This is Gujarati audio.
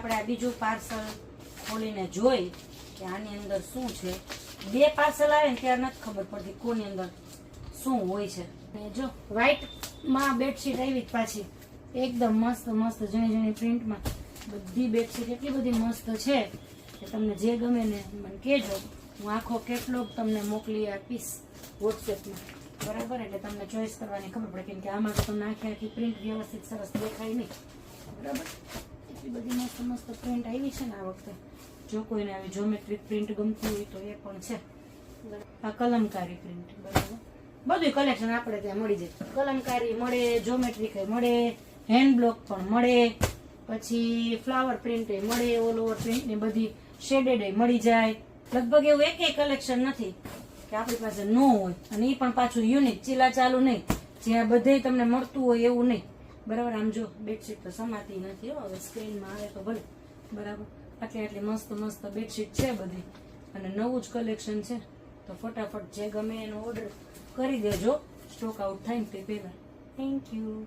આપણે આ બીજું પાર્સલ ખોલીને જોઈ કે આની અંદર શું છે. 2 પાર્સલ આવે ને ત્યારે નથી ખબર પડતી કોની અંદર શું હોય છે. અને જો વ્હાઈટમાં બેડશીટ આવી પાછી એકદમ મસ્ત મસ્ત ઝીણી ઝીણી પ્રિન્ટમાં બધી બેડશીટ એટલી બધી મસ્ત છે કે તમને જે ગમે ને મને કહેજો. હું આખો કેટલોગ તમને મોકલી આપીશ વોટ્સએપમાં, બરાબર? એટલે તમને ચોઈસ કરવાની ખબર પડે, કેમ કે આમાં તો તમને આખી પ્રિન્ટ વ્યવસ્થિત સરસ દેખાય નહીં, બરાબર? એટલી બધી મસ્ત મસ્ત પ્રિન્ટ આવી છે ને આ વખતે. જો કોઈને આવી જ્યોમેટ્રિક પ્રિન્ટ ગમતી હોય તો એ પણ છે. આ કલમકારી પ્રિન્ટ, બરાબર? બધું કલેક્શન આપણે ત્યાં મળી જાય. કલમકારી મળે, જ્યોમેટ્રિક મળે, હેન્ડ બ્લોક પણ મળે, પછી ફ્લાવર પ્રિન્ટ મળે, ઓલ ઓવર પ્રિન્ટ ને બધી શેડેડ મળી જાય. લગભગ એવું એક કલેક્શન નથી કે આપણી પાસે ન હોય, અને એ પણ પાછું યુનિક, ચીલા ચાલુ નહીં, જ્યાં બધે તમને મળતું હોય એવું નહીં, બરાબર? આમ જો બેડશીટ તો સમાતી નથી હો, હવે સ્ક્રીનમાં આવે તો ભલે, બરાબર? આટલી મસ્ત મસ્ત બેડશીટ છે બધી, અને નવું જ કલેક્શન છે. તો ફટાફટ જે ગમે એનો ઓર્ડર કરી દેજો, સ્ટોક આઉટ થાય ને તે પહેલા. Thank you.